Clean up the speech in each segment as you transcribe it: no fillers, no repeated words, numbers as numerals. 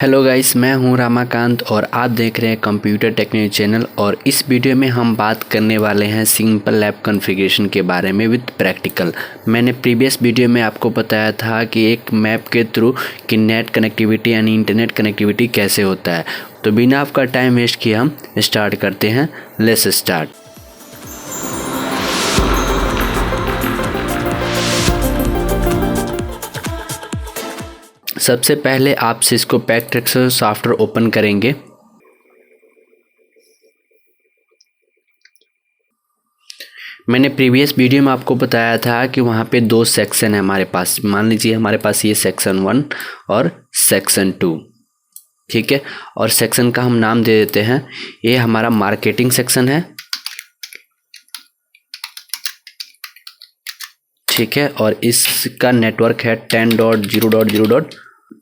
Hello guys, मैं हूं रामाकांत और आप देख रहे हैं कंप्यूटर टेक्नोलॉजी चैनल। और इस वीडियो में हम बात करने वाले हैं सिंपल लैब कॉन्फ़िगरेशन के बारे में विद प्रैक्टिकल। मैंने प्रीवियस वीडियो में आपको बताया था कि एक मैप के थ्रू कि नेट कनेक्टिविटी यानी इंटरनेट कनेक्टिविटी कैसे होता है। तो बिना आपका टाइम वेस्ट किए हम स्टार्ट करते हैं। Let's start. सबसे पहले आप सिस्को पैकेट सॉफ्टवेयर ओपन करेंगे। मैंने प्रीवियस वीडियो में आपको बताया था कि वहाँ पे दो सेक्शन है हमारे पास। मान लीजिए हमारे पास ये सेक्शन 1 और सेक्शन 2, ठीक है। और सेक्शन का हम नाम दे देते हैं, ये हमारा मार्केटिंग सेक्शन है, ठीक है। और इसका नेटवर्क है 10.0.0.0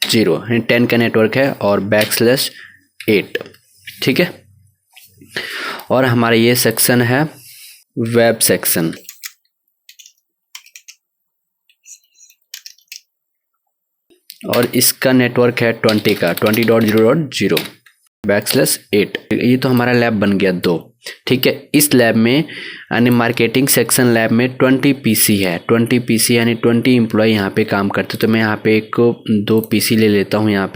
10 का नेटवर्क है और \8, ठीक है। और हमारा ये सेक्शन है वेब सेक्शन, और इसका नेटवर्क है 20 का 20.0.0/8। ये तो हमारा लैब बन गया 2, ठीक है। इस लैब में यानी मार्केटिंग सेक्शन लैब में 20 पीसी है। 20 पीसी यानी 20 एम्प्लॉय यहाँ पे काम करते। तो मैं यहाँ पे एक 2 पीसी ले लेता हूँ। यहाँ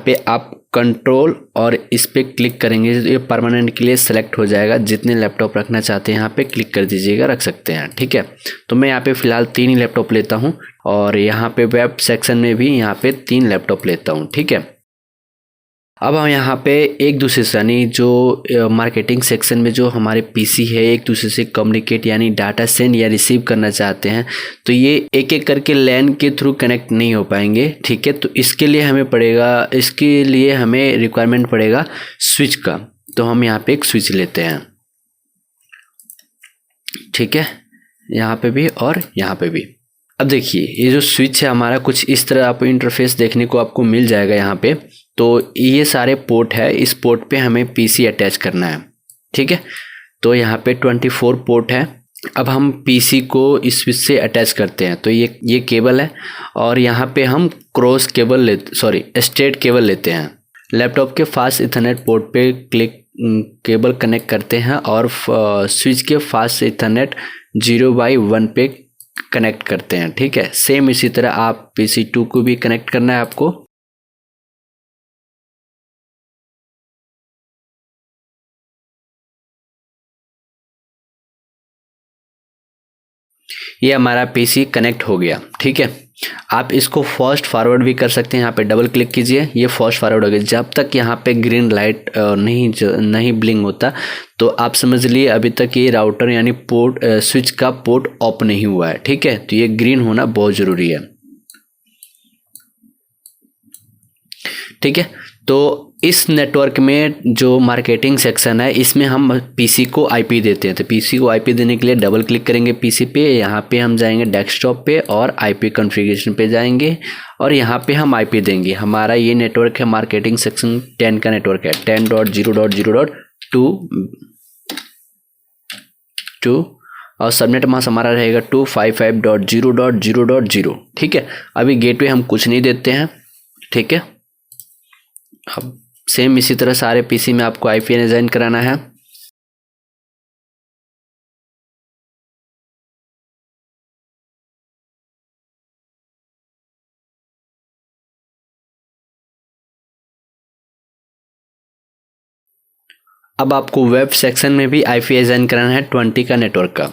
पे आप कंट्रोल और इस पर क्लिक करेंगे तो ये परमानेंट के लिए सेलेक्ट हो जाएगा। जितने लैपटॉप रखना चाहते हैं यहाँ पे क्लिक कर दीजिएगा, रख सकते हैं, ठीक है। तो मैं यहाँ पे फ़िलहाल 3 ही लैपटॉप लेता हूँ और यहाँ पे वेब सेक्शन में भी यहाँ पे 3 लैपटॉप लेता हूँ, ठीक है। अब हम यहाँ पे एक दूसरे से यानी जो मार्केटिंग सेक्शन में जो हमारे पीसी है एक दूसरे से कम्युनिकेट यानी डाटा सेंड या रिसीव करना चाहते हैं, तो ये एक एक करके लैन के थ्रू कनेक्ट नहीं हो पाएंगे, ठीक है। तो इसके लिए हमें रिक्वायरमेंट पड़ेगा स्विच का। तो हम यहाँ पे एक स्विच लेते हैं, ठीक है, यहाँ पे भी और यहाँ पे भी। अब देखिए ये जो स्विच है हमारा कुछ इस तरह आपको इंटरफेस देखने को आपको मिल जाएगा यहाँ पे। तो ये सारे पोर्ट है, इस पोर्ट पे हमें पीसी अटैच करना है, ठीक है। तो यहाँ पे 24 पोर्ट है। अब हम पीसी को इस स्विच से अटैच करते हैं। तो ये केबल है और यहाँ पे हम स्ट्रेट केबल लेते हैं। लैपटॉप के फास्ट इथरनेट पोर्ट पे केबल कनेक्ट करते हैं और स्विच के फास्ट इथरनेट 0/1 पे कनेक्ट करते हैं, ठीक है। सेम इसी तरह आप PC2 को भी कनेक्ट करना है आपको। ये हमारा पीसी कनेक्ट हो गया, ठीक है। आप इसको फास्ट फॉरवर्ड भी कर सकते हैं। यहाँ पे डबल क्लिक कीजिए, ये फास्ट फॉरवर्ड हो गया। जब तक यहाँ पे ग्रीन लाइट नहीं ब्लिंक होता तो आप समझ लिए अभी तक ये राउटर यानी स्विच का पोर्ट ऑफ नहीं हुआ है, ठीक है। तो ये ग्रीन होना बहुत ज़रूरी है, ठीक है। तो इस नेटवर्क में जो मार्केटिंग सेक्शन है इसमें हम पीसी को आईपी देते हैं। तो पीसी को आईपी देने के लिए डबल क्लिक करेंगे पीसी पे, यहाँ पे हम जाएंगे डेस्कटॉप पे और आईपी कॉन्फ़िगरेशन पे जाएंगे और यहाँ पे हम आईपी देंगे। हमारा ये नेटवर्क है मार्केटिंग सेक्शन 10 का नेटवर्क है 10.0.0.2 और सबनेट मास्क हमारा रहेगा 255.0.0.0, ठीक है। अभी गेटवे हम कुछ नहीं देते हैं, ठीक है। अब सेम इसी तरह सारे पीसी में आपको आईपी डिजाइन कराना है। अब आपको वेब सेक्शन में भी आईपी डिजाइन कराना है 20 का नेटवर्क का।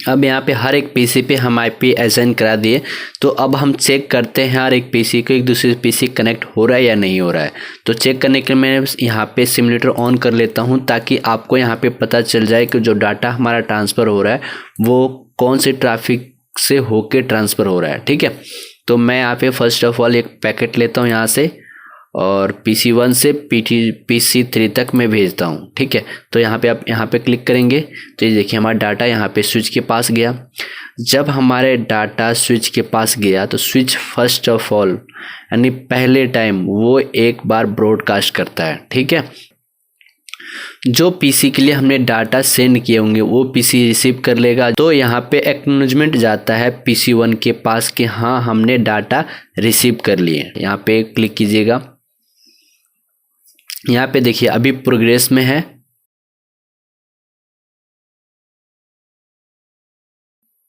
अब यहाँ पे हर एक पीसी पे हम आईपी असाइन करा दिए। तो अब हम चेक करते हैं हर एक पीसी को एक दूसरे पीसी कनेक्ट हो रहा है या नहीं हो रहा है। तो चेक करने के लिए मैं यहाँ पे सिमुलेटर ऑन कर लेता हूँ ताकि आपको यहाँ पे पता चल जाए कि जो डाटा हमारा ट्रांसफ़र हो रहा है वो कौन से ट्रैफिक से होके ट्रांसफ़र हो रहा है, ठीक है। तो मैं यहाँ पे फर्स्ट ऑफ ऑल एक पैकेट लेता हूँ यहाँ से और PC1 से PC3 तक मैं भेजता हूँ। ठीक है, तो यहाँ पे आप यहाँ पे क्लिक करेंगे तो ये देखिए हमारा डाटा यहाँ पे स्विच के पास गया। जब हमारे डाटा स्विच के पास गया तो स्विच फर्स्ट ऑफ ऑल यानी पहले टाइम वो एक बार ब्रॉडकास्ट करता है। ठीक है, जो पीसी के लिए हमने डाटा सेंड किए होंगे वो पीसी रिसीव कर लेगा। तो यहाँ पे एक्नॉलेजमेंट जाता है PC1 के पास कि हाँ हमने डाटा रिसीव कर लिए। यहाँ पे क्लिक कीजिएगा, यहाँ पे देखिए अभी प्रोग्रेस में है।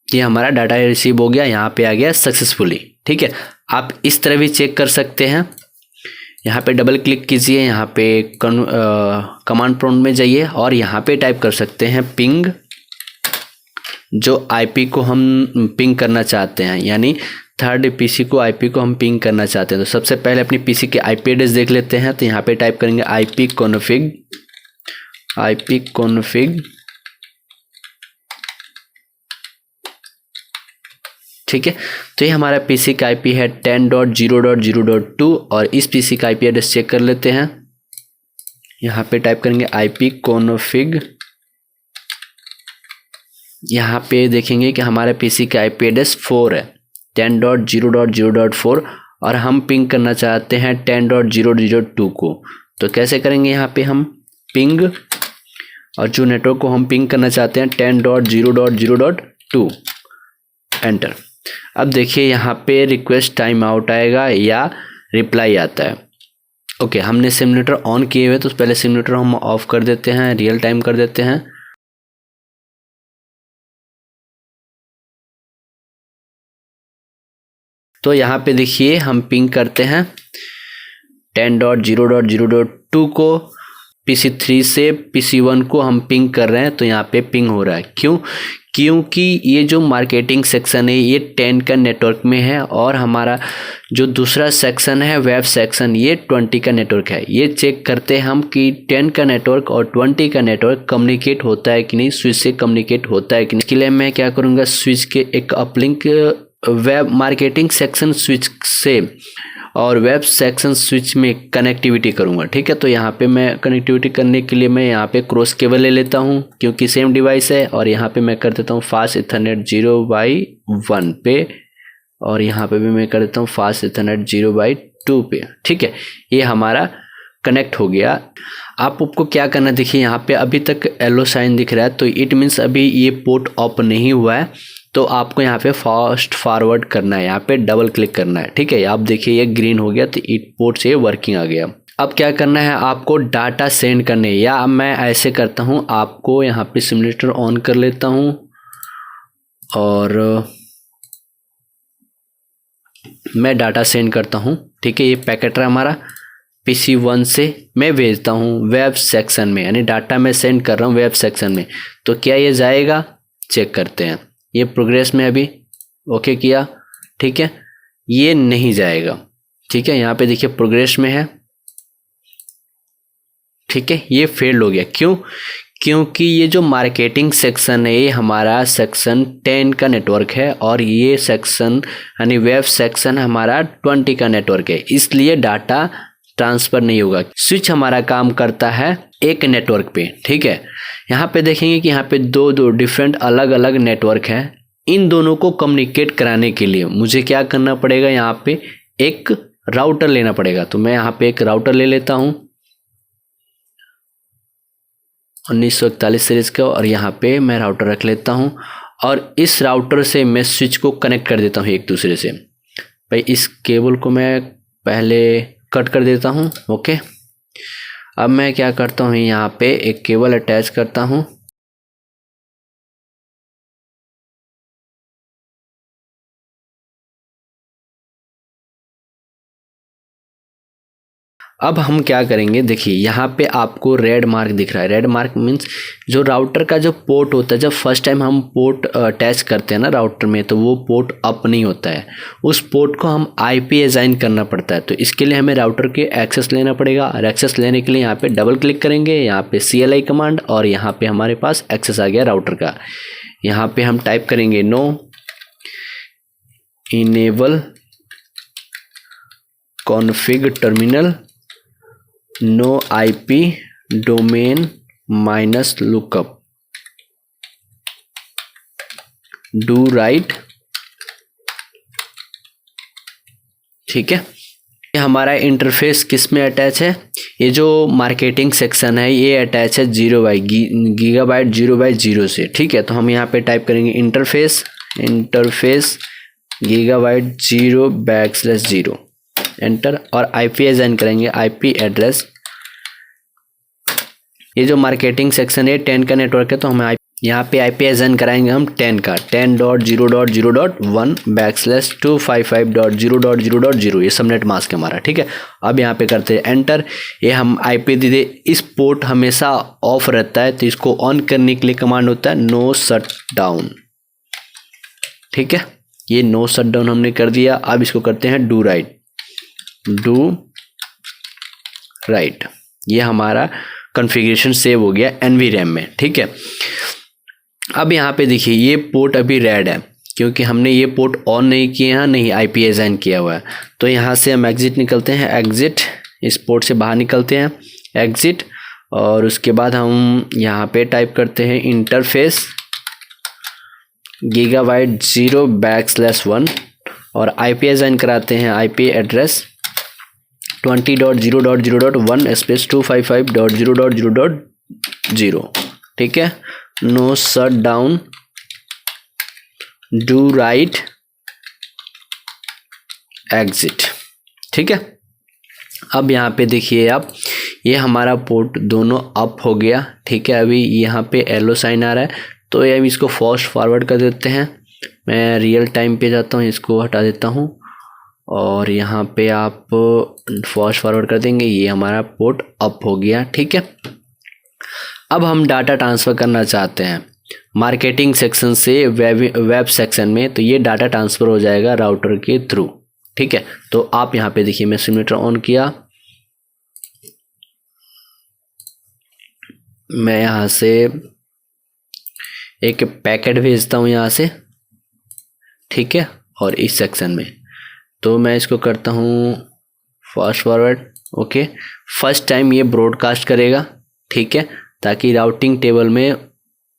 ये हमारा डाटा रिसीव हो गया, यहाँ पे आ गया सक्सेसफुली। ठीक है, आप इस तरह भी चेक कर सकते हैं। यहाँ पे डबल क्लिक कीजिए, यहाँ पे कमांड प्रॉम्प्ट में जाइए और यहाँ पे टाइप कर सकते हैं पिंग, जो आईपी को हम पिंग करना चाहते हैं, यानी थर्ड पीसी को आईपी को हम पिंग करना चाहते हैं। तो सबसे पहले अपनी पीसी के आईपी एड्रेस देख लेते हैं। तो यहाँ पे टाइप करेंगे आईपी कॉन्फ़िग। ठीक है, तो ये हमारा पीसी का आईपी है 10.0.0.2 और इस पीसी का आईपी एड्रेस चेक कर लेते हैं। यहाँ पे टाइप करेंगे आईपी कॉन्फ़िग। यहाँ पे देखेंगे कि हमारे पीसी का आईपी एड्रेस 4 है, 10.0.0.4 और हम पिंग करना चाहते हैं 10.0.0.2 को। तो कैसे करेंगे, यहाँ पे हम पिंग और जो नेटवर्क को हम पिंग करना चाहते हैं 10.0.0.2 एंटर। अब देखिए यहाँ पे रिक्वेस्ट टाइम आउट आएगा या रिप्लाई आता है। ओके, हमने सिमुलेटर ऑन किए हुए तो पहले सिमुलेटर हम ऑफ कर देते हैं, रियल टाइम कर देते हैं। तो यहाँ पे देखिए हम पिंग करते हैं 10.0.0.2 को, PC3 से PC1 को हम पिंग कर रहे हैं। तो यहाँ पे पिंग हो रहा है, क्योंकि ये जो मार्केटिंग सेक्शन है ये 10 का नेटवर्क में है और हमारा जो दूसरा सेक्शन है वेब सेक्शन ये 20 का नेटवर्क है। ये चेक करते हैं हम कि 10 का नेटवर्क और 20 का नेटवर्क कम्युनिकेट होता है कि नहीं, स्विच से कम्युनिकेट होता है कि नहीं। इसके लिए मैं क्या करूँगा, स्विच के एक uplink web marketing section switch से और वेब सेक्शन स्विच में कनेक्टिविटी करूँगा। ठीक है, तो यहाँ पे मैं कनेक्टिविटी करने के लिए मैं यहाँ पे क्रॉस केबल ले लेता हूँ क्योंकि सेम डिवाइस है और यहाँ पे मैं कर देता हूँ फास्ट इथरनेट 0/1 पे और यहाँ पे भी मैं कर देता हूँ फास्ट इथरनेट 0/2 पे। ठीक है, ये हमारा कनेक्ट हो गया। आपको क्या करना, देखिए यहाँ पे अभी तक येलो साइन दिख रहा है तो इट मीन्स अभी ये पोर्ट ओपन नहीं हुआ है। तो आपको यहाँ पे फास्ट फॉरवर्ड करना है, यहाँ पे डबल क्लिक करना है। ठीक है, आप देखिए ये ग्रीन हो गया तो इट पोर्ट से वर्किंग आ गया। अब क्या करना है, आपको डाटा सेंड करने, या मैं ऐसे करता हूँ, आपको यहाँ पे सिमुलेटर ऑन कर लेता हूँ और मैं डाटा सेंड करता हूँ। ठीक है, ये पैकेट है हमारा PC1 से मैं भेजता हूँ वेब सेक्शन में, यानी डाटा मैं सेंड कर रहा हूँ वेब सेक्शन में। तो क्या ये जाएगा, चेक करते हैं। ये प्रोग्रेस में अभी ओके किया। ठीक है, ये नहीं जाएगा। ठीक है, यहाँ पे देखिए प्रोग्रेस में है। ठीक है, ये फेल हो गया। क्योंकि ये जो मार्केटिंग सेक्शन है ये हमारा सेक्शन 10 का नेटवर्क है और ये सेक्शन यानी वेब सेक्शन हमारा 20 का नेटवर्क है, इसलिए डाटा ट्रांसफ़र नहीं होगा। स्विच हमारा काम करता है एक नेटवर्क पे। ठीक है, यहाँ पे देखेंगे कि यहाँ पे दो डिफरेंट अलग अलग नेटवर्क हैं। इन दोनों को कम्युनिकेट कराने के लिए मुझे क्या करना पड़ेगा, यहाँ पे एक राउटर लेना पड़ेगा। तो मैं यहाँ पे एक राउटर ले लेता हूँ 1941 सीरीज का और यहाँ पे मैं राउटर रख लेता हूँ और इस राउटर से मैं स्विच को कनेक्ट कर देता हूँ एक दूसरे से। भाई इस केबल को मैं पहले कट कर देता हूँ। ओके, अब मैं क्या करता हूँ, यहाँ पे एक केबल अटैच करता हूँ। अब हम क्या करेंगे, देखिए यहाँ पे आपको रेड मार्क दिख रहा है। रेड मार्क मीन्स जो राउटर का जो पोर्ट होता है, जब फर्स्ट टाइम हम पोर्ट अटैच करते हैं ना राउटर में तो वो पोर्ट अप नहीं होता है, उस पोर्ट को हम आईपी असाइन करना पड़ता है। तो इसके लिए हमें राउटर के एक्सेस लेना पड़ेगा और एक्सेस लेने के लिए यहाँ पे डबल क्लिक करेंगे, यहाँ पे CLI कमांड और यहाँ पे हमारे पास एक्सेस आ गया राउटर का। यहाँ पे हम टाइप करेंगे no enable config terminal no IP domain minus lookup do write. ठीक है, ये हमारा इंटरफेस किस में अटैच है, ये जो मार्केटिंग सेक्शन है ये अटैच है 0/GB 0/0 से। ठीक है, तो हम यहाँ पे टाइप करेंगे इंटरफेस GB 0/0 एंटर, और IP असाइन करेंगे IP एड्रेस। ये जो मार्केटिंग सेक्शन है 10 का नेटवर्क है, तो हम यहाँ पे IP असाइन कराएंगे हम 10 का 10.0.0.1/255.0.0.0 ये सबनेट मास्क है हमारा। ठीक है, अब यहाँ पे करते हैं एंटर। ये हम IP दे दे, इस पोर्ट हमेशा ऑफ रहता है तो इसको ऑन करने के लिए कमांड होता है नो शट डाउन। ठीक है, ये नो शट डाउन हमने कर दिया। अब इसको करते हैं डू राइट। ये हमारा कॉन्फ़िगरेशन सेव हो गया NVRAM में। ठीक है, अब यहाँ पे देखिए ये पोर्ट अभी रेड है क्योंकि हमने ये पोर्ट ऑन नहीं किया है, नहीं IP असाइन किया हुआ है। तो यहाँ से हम एग्जिट निकलते हैं, एग्जिट, इस पोर्ट से बाहर निकलते हैं, एग्जिट, और उसके बाद हम यहाँ पे टाइप करते हैं इंटरफेस GB 0/1 और IP असाइन कराते हैं IP एड्रेस 20.0.0.1/255.0.0.0। ठीक है, no shutdown do write exit. ठीक है, अब यहाँ पे देखिए आप, ये हमारा पोर्ट दोनों अप हो गया। ठीक है, अभी यहाँ पे येलो साइन आ रहा है तो ये अभी इसको फास्ट फॉरवर्ड कर देते हैं। मैं रियल टाइम पे जाता हूँ, इसको हटा देता हूँ और यहाँ पे आप फास्ट फॉरवर्ड कर देंगे, ये हमारा पोर्ट अप हो गया। ठीक है, अब हम डाटा ट्रांसफ़र करना चाहते हैं मार्केटिंग सेक्शन से वेब सेक्शन में, तो ये डाटा ट्रांसफ़र हो जाएगा राउटर के थ्रू। ठीक है, तो आप यहाँ पे देखिए मैं सिमुलेटर ऑन किया, मैं यहाँ से एक पैकेट भेजता हूँ यहाँ से। ठीक है, और इस सेक्शन में तो मैं इसको करता हूँ fast forward. Okay, first time ये ब्रॉडकास्ट करेगा। ठीक है, ताकि राउटिंग टेबल में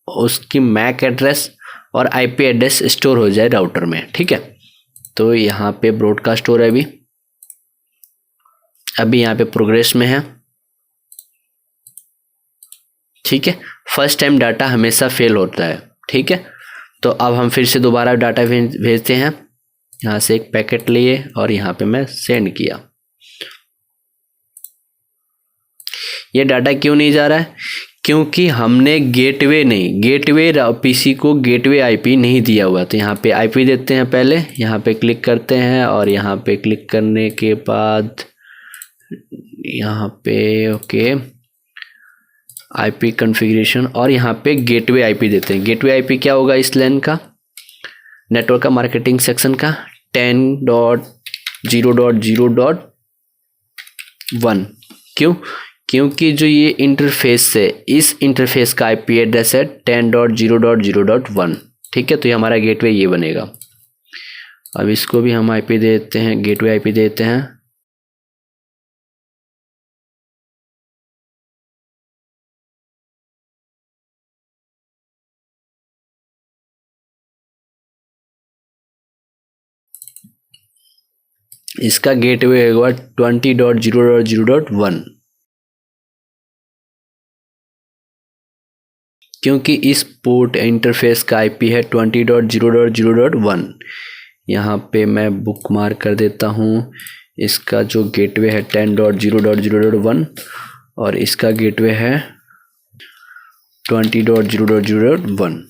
उसकी मैक एड्रेस और IP एड्रेस स्टोर हो जाए राउटर में। ठीक है, तो यहाँ पे ब्रॉडकास्ट हो रहा है अभी यहाँ पे प्रोग्रेस में है। ठीक है, फर्स्ट टाइम डाटा हमेशा फेल होता है। ठीक है, तो अब हम फिर से दोबारा डाटा भेजते हैं, यहाँ से एक पैकेट लिए और यहाँ पे मैं सेंड किया। ये डाटा क्यों नहीं जा रहा है, क्योंकि हमने गेटवे PC को गेटवे IP नहीं दिया हुआ। तो यहाँ पे IP देते हैं, पहले यहाँ पे क्लिक करते हैं और यहाँ पे क्लिक करने के बाद यहाँ पे ओके IP कॉन्फ़िगरेशन और यहाँ पे गेटवे IP देते हैं। गेटवे IP क्या होगा इस LAN का, नेटवर्क का मार्केटिंग सेक्शन का 10.0.0.1। क्यों, क्योंकि जो ये इंटरफेस है इस इंटरफेस का IP एड्रेस है 10.0.0.1। ठीक है, तो ये हमारा गेटवे ये बनेगा। अब इसको भी हम IP देते हैं, गेटवे IP देते हैं। इसका गेटवे होगा 20.0.0.1, क्योंकि इस पोर्ट इंटरफेस का IP है 20.0.0.1। यहाँ पे मैं बुक मार्क कर देता हूँ, इसका जो गेटवे है 10.0.0.1 और इसका गेटवे है 20.0.0.1।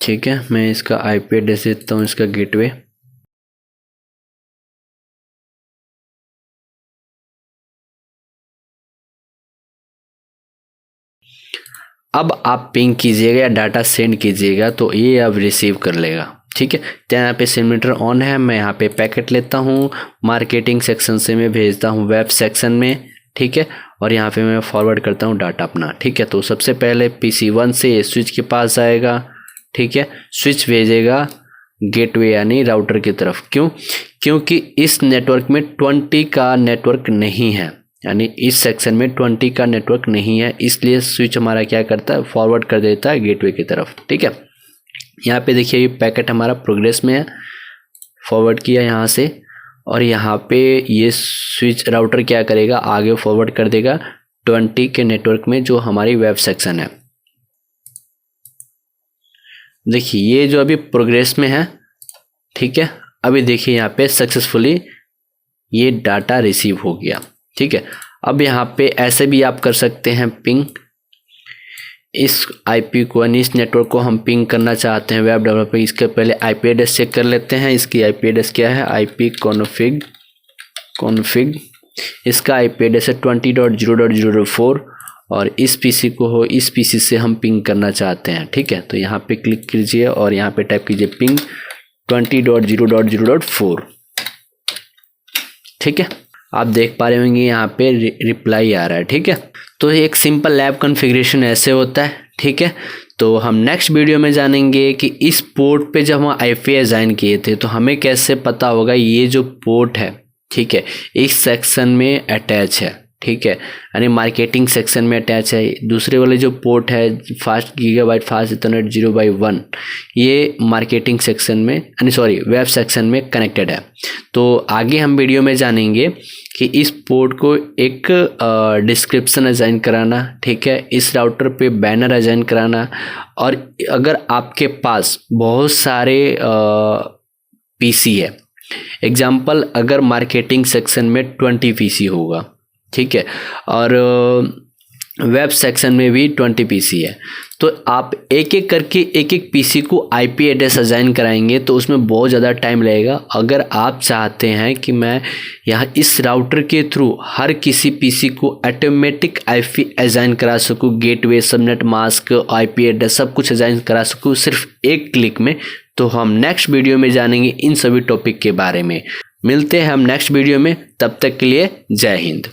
ठीक है, मैं इसका IP एड्रेस देता हूँ, इसका गेटवे अब आप पिंग कीजिएगा या डाटा सेंड कीजिएगा तो ये अब रिसीव कर लेगा। ठीक है, तो यहाँ पे सिमुलेटर ऑन है, मैं यहाँ पे पैकेट लेता हूँ, मार्केटिंग सेक्शन से मैं भेजता हूँ वेब सेक्शन में। ठीक है, और यहाँ पे मैं फॉरवर्ड करता हूँ डाटा अपना। ठीक है, तो सबसे पहले PC1 से स्विच के पास आएगा। ठीक है, स्विच भेजेगा गेटवे यानी राउटर की तरफ। क्यों? क्योंकि इस नेटवर्क में 20 का नेटवर्क नहीं है, यानी इस सेक्शन में 20 का नेटवर्क नहीं है, इसलिए स्विच हमारा क्या करता है, फॉरवर्ड कर देता है गेटवे की तरफ। ठीक है, यहाँ पे देखिए ये पैकेट हमारा प्रोग्रेस में है, फॉरवर्ड किया यहाँ से, और यहाँ पे ये स्विच राउटर क्या करेगा, आगे फॉरवर्ड कर देगा 20 के नेटवर्क में जो हमारी वेब सेक्शन है। देखिए ये जो अभी प्रोग्रेस में है, ठीक है, अभी देखिए यहाँ पे सक्सेसफुली ये डाटा रिसीव हो गया। ठीक है, अब यहाँ पे ऐसे भी आप कर सकते हैं पिंग, इस आईपी को यानी इस नेटवर्क को हम पिंग करना चाहते हैं वेब डेवलपर। इसके पहले आईपी एड्रेस चेक कर लेते हैं। इसकी आईपी एड्रेस क्या है, आईपी कॉन्फ़िग, इसका आईपी एड्रेस है 20.0.0.4 और इस पीसी को हो, इस पीसी से हम पिंग करना चाहते हैं। ठीक है, तो यहाँ पे क्लिक कीजिए और यहाँ पे टाइप कीजिए पिंग 20.0.0.4। ठीक है, आप देख पा रहे होंगे यहाँ पे रिप्लाई आ रहा है। ठीक है, तो एक सिंपल लैब कॉन्फ़िगरेशन ऐसे होता है। ठीक है, तो हम नेक्स्ट वीडियो में जानेंगे कि इस पोर्ट पे जब हम आईपी असाइन किए थे तो हमें कैसे पता होगा ये जो पोर्ट है, ठीक है, इस सेक्शन में अटैच है। ठीक है, यानी मार्केटिंग सेक्शन में अटैच है। दूसरे वाले जो पोर्ट है फास्ट गीगाबाइट फास्ट इथरनेट 0/1, ये मार्केटिंग सेक्शन में यानी सॉरी वेब सेक्शन में कनेक्टेड है। तो आगे हम वीडियो में जानेंगे कि इस पोर्ट को एक डिस्क्रिप्शन असाइन कराना, ठीक है, इस राउटर पे बैनर असाइन कराना, और अगर आपके पास बहुत सारे पीसी है, एग्जाम्पल अगर मार्केटिंग सेक्शन में 20 पीसी होगा, ठीक है, और वेब सेक्शन में भी 20 पीसी है, तो आप एक एक करके एक एक पीसी को आईपी एड्रेस असाइन कराएंगे तो उसमें बहुत ज़्यादा टाइम लगेगा। अगर आप चाहते हैं कि मैं यहाँ इस राउटर के थ्रू हर किसी पीसी को ऑटोमेटिक आईपी असाइन करा सकूँ, gateway, subnet mask, IP address सब कुछ असाइन करा सकूँ सिर्फ एक क्लिक में, तो हम नेक्स्ट वीडियो में जानेंगे इन सभी टॉपिक के बारे में। मिलते हैं हम नेक्स्ट वीडियो में, तब तक के लिए जय हिंद।